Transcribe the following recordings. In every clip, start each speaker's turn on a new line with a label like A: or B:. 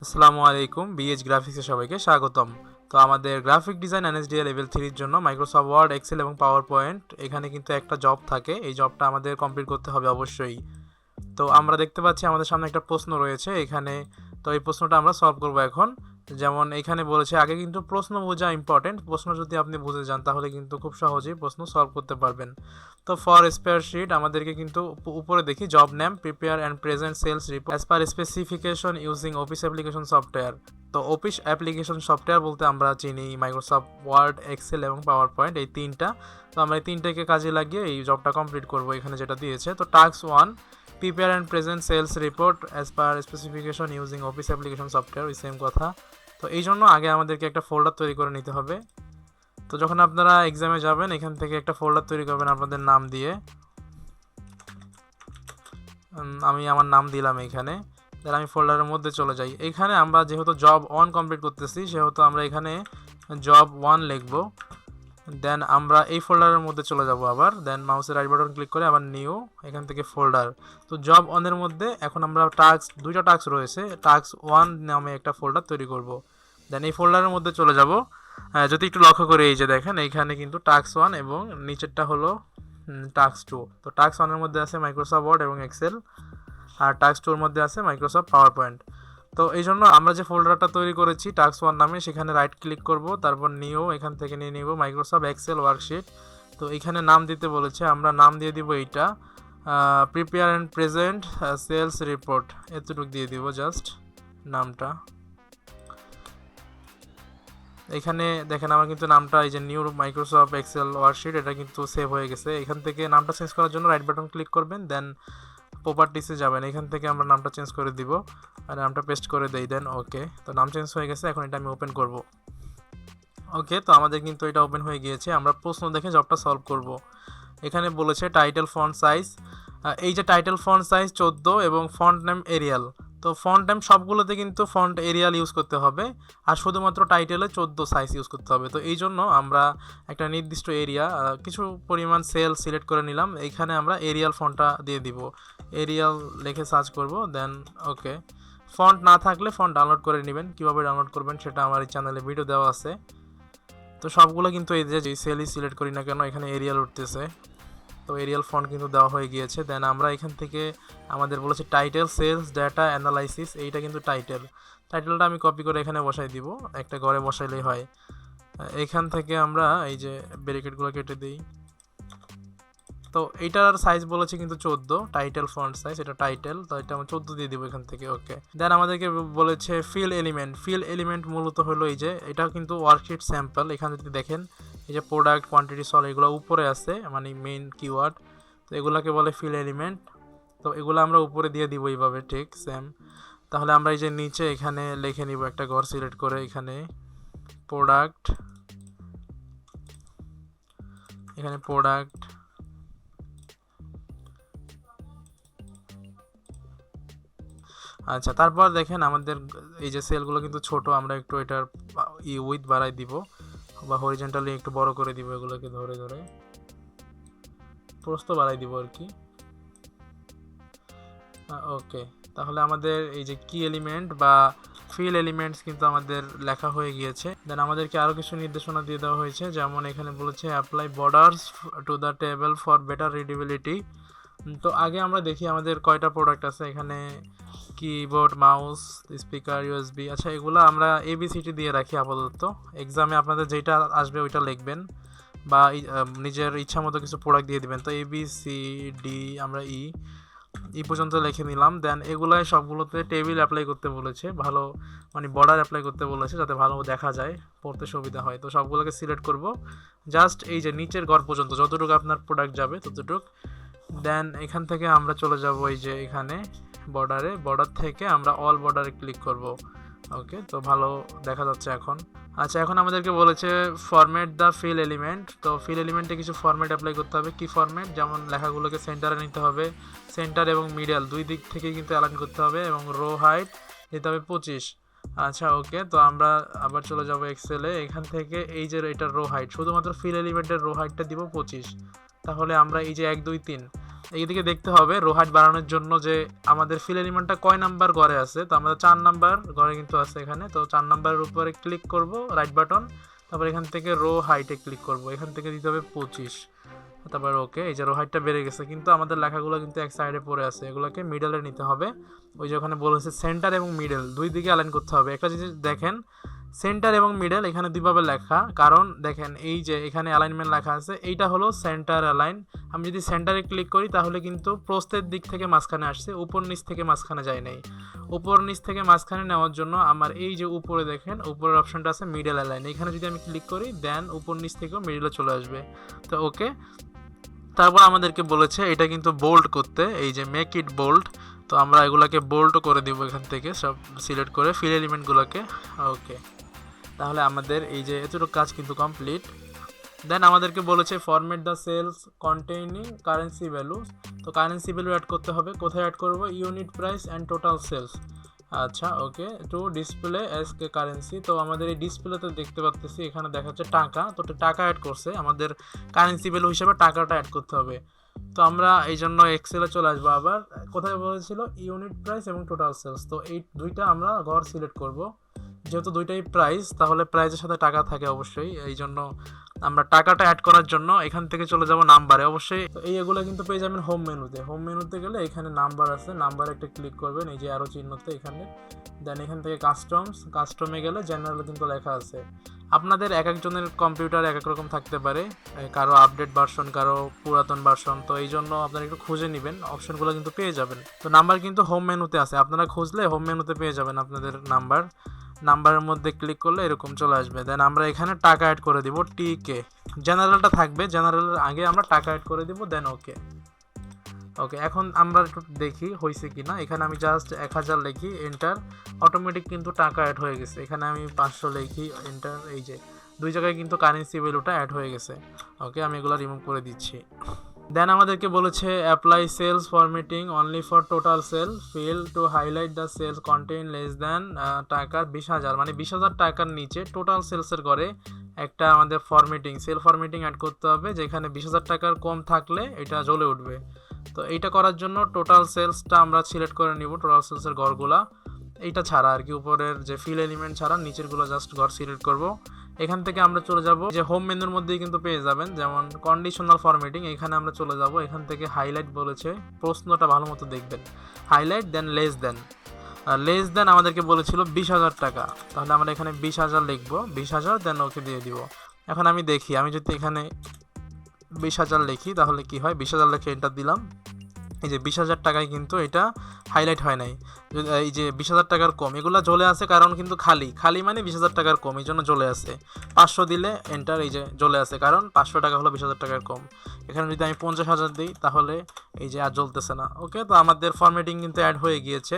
A: আসসালামু আলাইকুম, বিএইচ গ্রাফিক্সে সবাইকে স্বাগতম। তো আমাদের গ্রাফিক ডিজাইন এনএসডিএ লেভেল 3 এর জন্য মাইক্রোসফট ওয়ার্ড, এক্সেল এবং পাওয়ার পয়েন্ট এখানে কিন্তু একটা জব থাকে। এই জবটা আমাদের কমপ্লিট করতে হবে অবশ্যই। তো আমরা দেখতে পাচ্ছি আমাদের সামনে একটা প্রশ্ন রয়েছে এখানে। তো এই প্রশ্নটা আমরা সলভ করব এখন। যেমন এখানে বলেছে আগে কিন্তু প্রশ্ন বোঝা ইম্পর্টেন্ট। প্রশ্ন যদি আপনি বুঝে যান তাহলে কিন্তু খুব সহজেই প্রশ্ন সলভ করতে পারবেন। তো ফর স্প্রেডশিট আমাদেরকে কিন্তু উপরে দেখি job name prepare and present sales report as per specification using office application software. তো অফিস অ্যাপ্লিকেশন সফটওয়্যার বলতে আমরা চিনি মাইক্রোসফট ওয়ার্ড, এক্সেল এবং পাওয়ার পয়েন্ট, এই তিনটা। তো আমরা এই তিনটাকে কাজে লাগিয়ে এই জবটা কমপ্লিট করব এখানে যেটা দিয়েছে। তো task 1, prepare and present sales report as per specification using office application software, ওই সেম কথা। তো এই জন্য আগে আমাদেরকে একটা ফোল্ডার তৈরি করে নিতে হবে। তো যখন আপনারা এক্সামে যাবেন এখান থেকে একটা ফোল্ডার তৈরি করবেন আপনাদের নাম দিয়ে। আমি আমার নাম দিলাম এখানে। তাহলে আমি ফোল্ডারের মধ্যে চলে যাই। এখানে আমরা যেহেতু জব 1 কমপ্লিট করতেছি সেহেতু আমরা এখানে জব 1 লিখব। দেন আমরা এই ফোল্ডারের মধ্যে চলে যাব আবার। দেন মাউসের রাইট বাটন ক্লিক করে আবার নিউ, এখান থেকে ফোল্ডার। তো জব 1 এর মধ্যে এখন আমরা দুইটা টাস্ক রয়েছে, টাস্ক 1 নামে একটা ফোল্ডার তৈরি করব। দেন এই ফোল্ডারের মধ্যে চলে যাব। যদি একটু লক্ষ্য করে এই যে দেখেন এইখানে কিন্তু টাস্ক 1 এবং নিচেরটা হলো টাস্ক 2। তো টাস্ক 1 এর মধ্যে আছে মাইক্রোসফট ওয়ার্ড এবং এক্সেল, আর টাস্ক 2 এর মধ্যে আছে মাইক্রোসফট পাওয়ার পয়েন্ট। তো এই জন্য আমরা যে ফোল্ডারটা তৈরি করেছি টাস্ক 1 নামে, সেখানে রাইট ক্লিক করব, তারপর নিউ, এখান থেকে নিয়ে নিব মাইক্রোসফট এক্সেল ওয়ার্কশিট। তো এখানে নাম দিতে বলেছে, আমরা নাম দিয়ে দিব এইটা prepare and present sales report, এতটুকু দিয়ে দিব জাস্ট নামটা। এখানে দেখেন আমার কিন্তু নামটা এই যে নিউ মাইক্রোসফট এক্সেল ওয়ার্কশিট, এটা কিন্তু সেভ হয়ে গেছে। এখান থেকে নামটা চেঞ্জ করার জন্য রাইট বাটন ক্লিক করবেন, দেন প্রপার্টিসে যাবেন, এখান থেকে আমরা নামটা চেঞ্জ করে দিব আর নামটা পেস্ট করে দেই। দেন ওকে, তো নাম চেঞ্জ হয়ে গেছে। এখন এটা আমি ওপেন করব। ওকে, তো আমাদের কিন্তু এটা ওপেন হয়ে গিয়েছে। আমরা প্রশ্ন দেখে জবটা সলভ করব। এখানে বলেছে টাইটেল ফন্ট সাইজ, এই যে টাইটেল ফন্ট সাইজ 14 এবং ফন্ট নেম এরিয়াল। তো ফন্ট নেম সবগুলোতে কিন্তু ফন্ট এরিয়াল ইউজ করতে হবে, আর শুধুমাত্র টাইটেলে 14 সাইজ ইউজ করতে হবে। তো এই জন্য আমরা একটা নির্দিষ্ট এরিয়া কিছু পরিমাণ সেল সিলেক্ট করে নিলাম। এইখানে আমরা এরিয়াল ফন্টটা দিয়ে দিব, এরিয়াল লিখে সার্চ করব। দেন ওকে, ফন্ট না থাকলে ফন্ট ডাউনলোড করে নেবেন। কীভাবে ডাউনলোড করবেন সেটা আমার এই চ্যানেলে ভিডিও দেওয়া আছে। তো সবগুলো কিন্তু এই যে সেলই সিলেক্ট করি না কেন এখানে এরিয়াল উঠতেছে। তো এরিয়াল ফন্ট কিন্তু দেওয়া হয়ে গিয়েছে। দেন আমরা এখান থেকে আমাদের বলেছে টাইটেল সেলস ডাটা অ্যানালাইসিস, এইটা কিন্তু টাইটেলটা আমি কপি করে এখানে বসাই দিব, একটা ঘরে বসাইলেই হয়। এখান থেকে আমরা এই যে ব্র্যাকেটগুলো কেটে দিই। তো এইটার সাইজ বলেছে কিন্তু 14, টাইটেল ফন্ট সাইজ, এটা টাইটেল, তো এটা আমরা 14 দিয়ে দিব এখান থেকে। ওকে, দেন আমাদেরকে বলেছে ফিল এলিমেন্ট মূলত হলো এই যে এটা কিন্তু ওয়ার্কশিট স্যাম্পল। এখানে যদি দেখেন এই যে প্রোডাক্ট, কোয়ান্টিটি, সল, এগুলো উপরে আছে, মানে মেইন কিওয়ার্ড। তো এগুলোকে বলে ফিল এলিমেন্ট। তো এগুলো আমরা উপরে দিয়ে দিব এইভাবে, ঠিক সেম। তাহলে আমরা এই যে নিচে এখানে লিখে নিব একটা ঘর সিলেক্ট করে, এখানে প্রোডাক্ট, এখানে প্রোডাক্ট। আচ্ছা, তারপর দেখেন আমাদের এই যে সেলগুলো কিন্তু ছোট, আমরা একটু এটার উইথ বাড়াই দিব বা হরিজন্টালি একটু বড় করে দিব, এগুলোকে ধরে ধরে প্রস্থ বাড়াই দিব আর কি। ওকে, তাহলে আমাদের এই যে কি এলিমেন্ট বা ফিল এলিমেন্টস কিন্তু আমাদের লেখা হয়ে গিয়েছে। দেন আমাদেরকে আরও কিছু নির্দেশনা দিয়ে দেওয়া হয়েছে, যেমন এখানে বলেছে apply borders to the table for better readability. তো আগে আমরা দেখি আমাদের কয়টা প্রোডাক্ট আছে এখানে, কিবোর্ড, মাউস, স্পিকার, ইউএসবি। আচ্ছা, এগুলো আমরা এবিসিটি দিয়ে রাখি আপাতত। এক্সামে আপনাদের যেটা আসবে ওইটা লিখবেন, বা নিজের ইচ্ছা মতো কিছু প্রোডাক্ট দিয়ে দিবেন। তো এবিসিডি আমরা ই পর্যন্ত লিখে নিলাম। দেন এগুলাই সবগুলোতে টেবিল অ্যাপ্লাই করতে বলেছে, ভালো মানে বর্ডার অ্যাপ্লাই করতে বলেছে যাতে ভালো দেখা যায়, পড়তে সুবিধা হয়। তো সবগুলোকে সিলেক্ট করব, জাস্ট এই যে নিচের ঘর পর্যন্ত যতটুকু আপনার প্রোডাক্ট যাবে ততটুক। দেন এখান থেকে আমরা চলে যাব এই যে এখানে বর্ডার থেকে আমরা অল বর্ডারে ক্লিক করব। ওকে, তো ভালো দেখা যাচ্ছে এখন। আচ্ছা, এখন আমাদেরকে বলেছে ফরম্যাট দ্য ফিল এলিমেন্ট। তো ফিল এলিমেন্টে কিছু ফরম্যাট অ্যাপ্লাই করতে হবে। কি ফরম্যাট? যেমন লেখাগুলোকে সেন্টারে নিতে হবে, সেন্টার এবং মিডল দুই দিক থেকে কিন্তু অ্যালাইন করতে হবে, এবং রো হাইট দিতে হবে 25। আচ্ছা ওকে, তো আমরা আবার চলে যাব এক্সেলে। এখান থেকে এই যে এটার রো হাইট, শুধুমাত্র ফিল এলিমেন্টের রো হাইটটা দিব 25। তাহলে আমরা এই যে 1 2 3 এইদিকে দেখতে হবে রো হাইট বাড়ানোর জন্য যে আমাদের ফিল এলিমেন্টটা কয় নাম্বার ঘরে আছে। তো আমাদের 4 নাম্বার ঘরে কিন্তু আছে এখানে। তো 4 নাম্বারের উপরে ক্লিক করব রাইট বাটন, তারপর এখান থেকে রো হাইটে ক্লিক করব, এখান থেকে দিতে হবে 25, তারপর ওকে। এই যে রো হাইটটা বেড়ে গেছে, কিন্তু আমাদের লেখাগুলো কিন্তু এক সাইডে পড়ে আছে, এগুলোকে মিডলে নিতে হবে। ওই যে ওখানে বলেছে সেন্টার এবং মিডল দুই দিকে অ্যালাইন করতে হবে। একটা জিনিস দেখেন, সেন্টার এবং মিডল এখানে দুইভাবে লেখা, কারণ দেখেন এই যে এখানে অ্যালাইনমেন্ট লেখা আছে, এইটা হলো সেন্টার অ্যালাইন। আমি যদি সেন্টারে ক্লিক করি তাহলে কিন্তু প্রস্থের দিক থেকে মাঝখানে আসছে, উপর নিচ থেকে মাঝখানে যায় নাই। উপর নিচ থেকে মাঝখানে নেওয়ার জন্য আমার এই যে উপরে দেখেন উপরের অপশনটা আছে মিডল অ্যালাইন, এখানে যদি আমি ক্লিক করি দেন উপর নিচ থেকেও মিডলে চলে আসবে। তো ওকে, তারপর আমাদেরকে বলেছে এটা কিন্তু বোল্ড করতে, এই যে মেক ইট বোল্ড। তো আমরা এগুলাকে বোল্ড করে দিব এখান থেকে সব সিলেক্ট করে ফিল এলিমেন্টগুলোকে। ওকে, তাহলে আমাদের এই যে এতটুকু কাজ কিন্তু কমপ্লিট। দেন আমাদেরকে বলেছে format the cells containing currency value. তো কারেন্সি ভ্যালু অ্যাড করতে হবে, কোথায় অ্যাড করব, unit price and total sales. আচ্ছা ওকে, টু ডিসপ্লে এস কে কারেন্সি। তো আমাদের এই ডিসপ্লেতে দেখতে পাচ্ছি এখানে দেখাচ্ছে টাকা, তো টাকা অ্যাড করছে, আমাদের কারেন্সি ভ্যালু হিসেবে টাকাটা অ্যাড করতে হবে। তো আমরা এই জন্য এক্সেলে চলে আসবো। আবার কোথায় বলেছিল, ইউনিট প্রাইস এবং টোটাল সেলস। তো এই দুইটা আমরা ঘর সিলেক্ট করব, যেহেতু দুইটাই প্রাইস তাহলে প্রাইসের সাথে টাকা থাকে অবশ্যই, এই জন্য আমরা টাকাটা অ্যাড করার জন্য এখান থেকে চলে যাব নাম্বারে অবশ্যই। তো এইগুলো কিন্তু পেয়ে যাবেন হোম মেনুতে। হোম মেনুতে গেলে এখানে নাম্বার আছে, নাম্বারে একটা ক্লিক করবেন এই যে আরও চিহ্নতে এখানে। দেন এখান থেকে কাস্টমে গেলে জেনারেল কিন্তু লেখা আছে। আপনাদের এক একজনের কম্পিউটার এক এক রকম থাকতে পারে, কারো আপডেট ভার্সন, কারো পুরাতন ভার্সন। তো এই জন্য আপনারা একটু খুঁজে নেবেন, অপশনগুলো কিন্তু পেয়ে যাবেন। তো নাম্বার কিন্তু হোম মেনুতে আছে, আপনারা খুঁজলে হোম মেনুতে পেয়ে যাবেন আপনাদের নাম্বারের মধ্যে ক্লিক করলে এরকম চলে আসবে। দেন আমরা এখানে টাকা অ্যাড করে দিব, টিকে জেনারেলটা থাকবে, জেনারেলের আগে আমরা টাকা অ্যাড করে দিব, দেন ওকে। ওকে, এখন আমরা একটু দেখি হয়েছে কি না। এখানে আমি জাস্ট 1000 লিখি, এন্টার, অটোমেটিক কিন্তু টাকা অ্যাড হয়ে গেছে। এখানে আমি 500 লিখি, এন্টার, এই যে দুই জায়গায় কিন্তু কারেন্সি ভ্যালুটা অ্যাড হয়ে গেছে। ওকে, আমি এগুলো রিমুভ করে দিচ্ছি। দেন আমাদেরকে বলেছে apply cells formatting only for total sale, fail to highlight the cells contain less than টাকার 20,000, মানে 20,000 টাকার নিচে টোটাল সেলসের ঘরে একটা আমাদের সেল ফরম্যাটিং অ্যাড করতে হবে, যেখানে 20,000 টাকার কম থাকলে এটা জ্বলে উঠবে। তো এইটা করার জন্য টোটাল সেলসটা আমরা সিলেক্ট করে নিব, টোটাল সেলসের ঘরগুলা এইটা ছাড়া আর কি, উপরের যে ফিল এলিমেন্ট ছাড়া নিচেরগুলো জাস্ট ঘর সিলেক্ট করব। এখান থেকে আমরা চলে যাব যে হোম মেনুর মধ্যেই কিন্তু পেয়ে যাবেন, যেমন কন্ডিশনাল ফরম্যাটিং, এখানে আমরা চলে যাব। এখান থেকে হাইলাইট বলেছে, প্রশ্নটা ভালো মতো দেখবেন, হাইলাইট দেন লেস দেন আমাদেরকে বলেছিল 20,000 টাকা, তাহলে আমরা এখানে 20,000 লিখবো, 20,000 দেন ওকে দিয়ে দিব। এখন আমি দেখি, আমি যদি এখানে 20,000 লিখি তাহলে কি হয়, 20,000 লিখে এন্টার দিলাম, এই যে 20,000 টাকায় কিন্তু এটা হাইলাইট হয় নাই। এই যে 20,000 টাকার কম এগুলো জ্বলে আছে, কারণ কিন্তু খালি মানে 20,000 টাকার কম, এই জন্য জ্বলে আছে। 500 দিলে এন্টার, এই যে জ্বলে আছে, কারণ 500 টাকা হলো 20,000 টাকার কম। এখানে যদি আমি 50,000 দিই তাহলে এই যে আর জ্বলতেছে না। ওকে, তো আমাদের ফরম্যাটিং কিন্তু অ্যাড হয়ে গিয়েছে।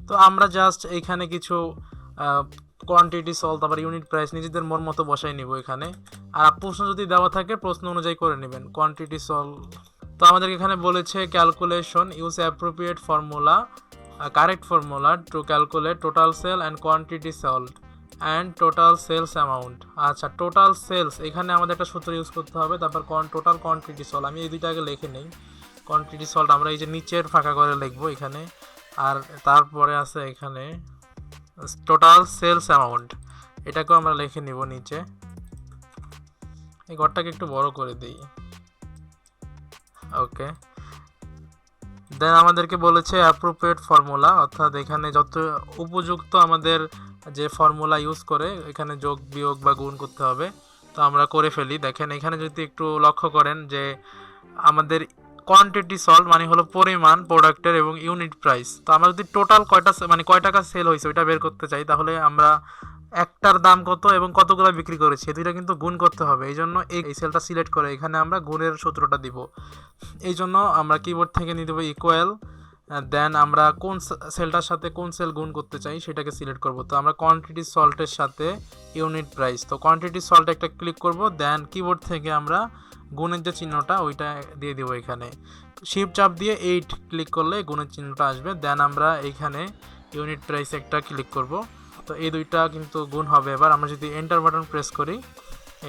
A: তো আমরা জাস্ট এইখানে কিছু কোয়ান্টিটি সল, তারপর ইউনিট প্রাইস নিজেদের মন মতো বসাই নিব এখানে। আর প্রশ্ন যদি দেওয়া থাকে প্রশ্ন অনুযায়ী করে নেবেন, কোয়ান্টিটি সল। তো আমাদের এখানে বলেছে calculation use appropriate formula, correct formula to calculate total sale and quantity sold and total sales amount. আচ্ছা, টোটাল সেলস এখানে আমাদের একটা সূত্র ইউজ করতে হবে, তারপর টোটাল কোয়ান্টিটি সল্ট আমি এই দুইটা আগে লিখে নেই। কোয়ান্টিটি সল্ট আমরা এই যে নিচের ফাঁকা করে লিখবো এখানে, আর তারপরে আছে এখানে টোটাল সেলস অ্যামাউন্ট, এটাকেও আমরা লিখে নিব নিচে। এই ঘরটাকে একটু বড় করে দিই। ওকে, দেন আমাদেরকে বলেছে অ্যাপ্রোপ্রিয়েট ফর্মুলা, অর্থাৎ এখানে যত উপযুক্ত আমাদের যে ফর্মুলা ইউজ করে এখানে যোগ বিয়োগ বা গুণ করতে হবে। তো আমরা করে ফেলি। দেখেন এখানে যদি একটু লক্ষ্য করেন যে আমাদের কোয়ান্টিটি সল্ট মানে হলো পরিমাণ প্রোডাক্টের এবং ইউনিট প্রাইস। তো আমরা যদি টোটাল কয় টাকা সেল হয়েছে ওইটা বের করতে চাই, তাহলে আমরা একটার দাম কত এবং কতগুলো বিক্রি করেছি দুইটা কিন্তু গুণ করতে হবে। এই জন্য এই সেলটা সিলেক্ট করে এখানে আমরা গুণের সূত্রটা দিব। এই জন্য আমরা কিবোর্ড থেকে নিয়ে দেবো ইকুয়াল, দেন আমরা কোন সেলটার সাথে কোন সেল গুণ করতে চাই সেটাকে সিলেক্ট করব। তো আমরা কোয়ান্টিটি সল্টের সাথে ইউনিট প্রাইস, তো কোয়ান্টিটি সল্ট একটা ক্লিক করব, দেন কিবোর্ড থেকে আমরা গুণের যে চিহ্নটা ওইটা দিয়ে দেবো। এখানে শিফট চাপ দিয়ে 8 ক্লিক করলে গুণের চিহ্নটা আসবে, দেন আমরা এইখানে ইউনিট প্রাইস একটা ক্লিক করব। তো এই দুইটা কিন্তু গুণ হবে। এবার আমরা যদি এন্টার বাটন প্রেস করি,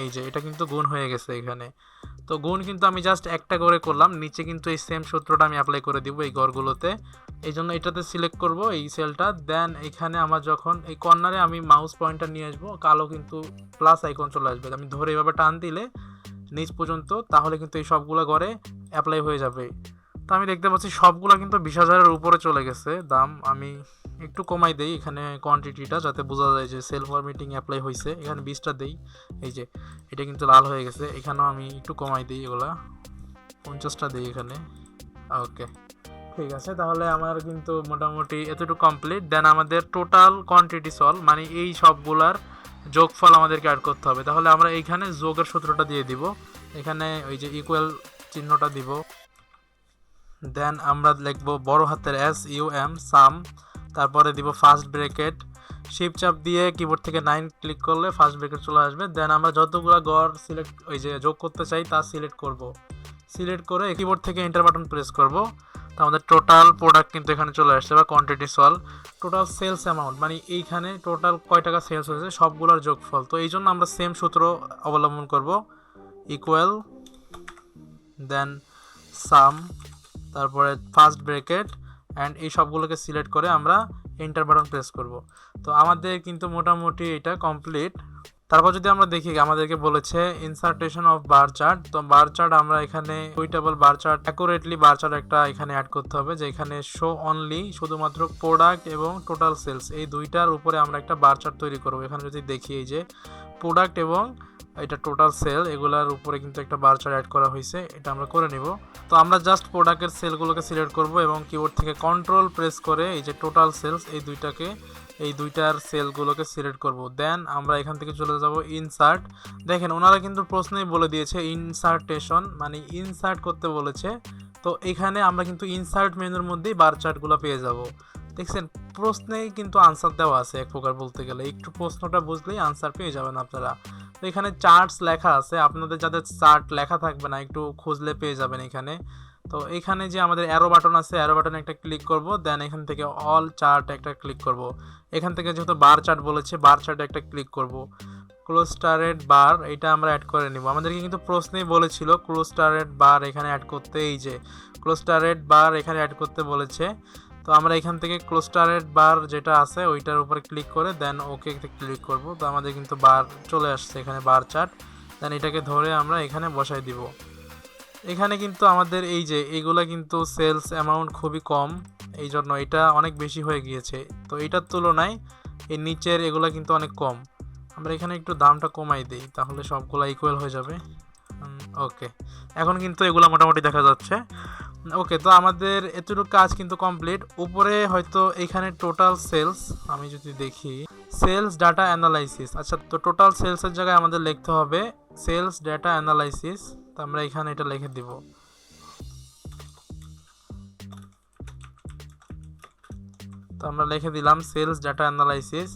A: এই যে এটা কিন্তু গুণ হয়ে গেছে এখানে। তো গুণ কিন্তু আমি জাস্ট একটা করে করলাম, নিচে কিন্তু এই সেম সূত্রটা আমি অ্যাপ্লাই করে দিব এই ঘরগুলোতে। এই জন্য এটাতে সিলেক্ট করব এই সেলটা, দেন এখানে আমার যখন এই কর্নারে আমি মাউস পয়েন্টার নিয়ে আসবো, কালো কিন্তু প্লাস আইকন চলে আসবে, আমি ধরে এভাবে টান দিলে নিচ পর্যন্ত, তাহলে কিন্তু এই সবগুলো ঘরে অ্যাপ্লাই হয়ে যাবে। তো আমি দেখতে পাচ্ছি সবগুলো কিন্তু 20,000-এর উপরে চলে গেছে দাম। আমি একটু কমাই দেই এখানে কোয়ান্টিটিটা, যাতে বোঝা যায় যে সেল ফরম্যাটিং অ্যাপ্লাই হয়েছে। এখানে 20টা দেই, এই যে এটা কিন্তু লাল হয়ে গেছে, এখানেও আমি একটু কমাই দিই, এগুলা 50টা দিই এখানে। ওকে, ঠিক আছে, তাহলে আমার কিন্তু মোটামুটি এতটুকু কমপ্লিট। দেন আমাদের টোটাল কোয়ান্টিটি সলভ, মানে এই সবগুলার যোগফল আমাদেরকে অ্যাড করতে হবে। তাহলে আমরা এইখানে যোগের সূত্রটা দিয়ে দিব, এখানে ওই যে ইকুয়াল চিহ্নটা দিব, দেন আমরা লিখবো বড় হাতের SUM সাম, তারপরে দিব ফার্স্ট ব্র্যাকেট, শিফট চাপ দিয়ে কিবোর্ড থেকে 9 ক্লিক করলে ফার্স্ট ব্র্যাকেট চলে আসবে। দেন আমরা যতগুলো ঘর সিলেক্ট ওই যে যোগ করতে চাই তা সিলেক্ট করব, সিলেক্ট করে কিবোর্ড থেকে এন্টার বাটন প্রেস করব। তো আমাদের টোটাল প্রোডাক্ট কিন্তু এখানে চলে আসছে, বা quantity sold. Total sales amount মানে এইখানে টোটাল কয় টাকা সেলস হয়েছে সবগুলোর যোগফল। তো এই জন্য আমরা সেম সূত্র অবলম্বন করব, ইকুয়াল দেন সাম, তারপরে ফার্স্ট ব্র্যাকেট অ্যান্ড এই সবগুলোকে সিলেক্ট করে আমরা এন্টার বাটন প্রেস করব। তো আমাদের কিন্তু মোটামুটি এটা কমপ্লিট। তারপর যদি আমরা দেখি আমাদেরকে বলেছে ইনসার্টেশন অফ বার চার্ট। তো বার চার্ট আমরা এখানে suitable bar chart, accurately bar chart একটা এখানে অ্যাড করতে হবে, যে এখানে শো অনলি শুধুমাত্র প্রোডাক্ট এবং টোটাল সেলস এই দুইটার উপরে আমরা একটা বার চার্ট তৈরি করব। এখানে যদি দেখি এই যে প্রোডাক্ট এবং এটা টোটাল সেল, এগুলার উপরে কিন্তু একটা বার চার্ট অ্যাড করা হয়েছে, এটা আমরা করে নিব। তো আমরা জাস্ট প্রোডাক্টের সেলগুলোকে সিলেক্ট করব এবং কিবোর্ড থেকে কন্ট্রোল প্রেস করে এই যে টোটাল সেলস এই দুইটার সেলগুলোকে সিলেক্ট করব। দেন আমরা এখান থেকে চলে যাব ইনসার্ট। দেখেন ওনারা কিন্তু প্রশ্নেই বলে দিয়েছে ইনসার্টেশন মানে ইনসার্ট করতে বলেছে। তো এখানে আমরা কিন্তু ইনসার্ট মেনুর মধ্যেই বার চার্টগুলো পেয়ে যাব। দেখছেন প্রশ্নেই কিন্তু আনসার দেওয়া আছে, এক প্রকার বলতে গেলে একটু প্রশ্নটা বুঝলেই আনসার পেয়ে যাবেন আপনারা। তো এখানে চার্টস লেখা আছে, আপনাদের যাদের চার্ট লেখা থাকবে না একটু খুঁজলে পেয়ে যাবেন এখানে। তো এখানে যে আমাদের অ্যারো বাটন আছে, অ্যারো বাটনে একটা ক্লিক করব, দেন এখান থেকে অল চার্ট একটা ক্লিক করব। এখান থেকে যেহেতু বার চার্ট বলেছে বার চার্টে একটা ক্লিক করব। ক্লোস্টারেড বার এটা আমরা অ্যাড করে নিব। আমাদেরকে কিন্তু প্রশ্নেই বলেছিল ক্লোস্টারেড বার এখানে অ্যাড করতে, এই যে ক্লোস্টারেড বার এখানে অ্যাড করতে বলেছে। তো আমরা এখান থেকে ক্লোস্টারেড বার যেটা আছে ওইটার উপরে ক্লিক করে দেন ওকে ক্লিক করব। তো আমাদের কিন্তু বার চলে আসছে এখানে বার চার্ট। দেন এটাকে ধরে আমরা এখানে বসাই দিব। এখানে কিন্তু আমাদের এই যে এইগুলা কিন্তু সেলস অ্যামাউন্ট খুবই কম, এই জন্য এটা অনেক বেশি হয়ে গিয়েছে। তো এটার তুলনায় এই নিচের এগুলা কিন্তু অনেক কম। আমরা এখানে একটু দামটা কমাই দিই, তাহলে সবগুলা ইকুয়াল হয়ে যাবে। ওকে, এখন কিন্তু এগুলা মোটামুটি দেখা যাচ্ছে। ওকে, তো আমাদের এতটুকু কাজ কিন্তু কমপ্লিট। উপরে হয়তো এখানে টোটাল সেলস আমি যদি দেখি সেলস ডাটা অ্যানালাইসিস, আচ্ছা তো টোটাল সেলসের জায়গায় আমাদের লিখতে হবে সেলস ডাটা অ্যানালাইসিস। তো আমরা এখানে এটা লিখে দিব। তো আমরা লিখে দিলাম সেলস ডাটা অ্যানালাইসিস।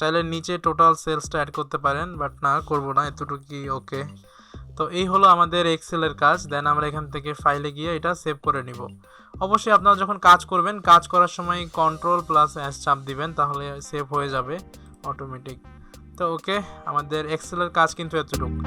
A: চাইলে নিচে টোটাল সেলসটা অ্যাড করতে পারেন, বাট না করব না, এতটুকুই ওকে। তো এই হলো আমাদের এক্সেলের কাজ। দেন আমরা এখান থেকে ফাইলে গিয়ে এটা সেভ করে নিব। অবশ্যই আপনারা যখন কাজ করবেন কাজ করার সময় Ctrl+S চাপ দিবেন, তাহলে সেভ হয়ে যাবে অটোমেটিক। তো ওকে, আমাদের এক্সেলের কাজ কিন্তু এতটুকু।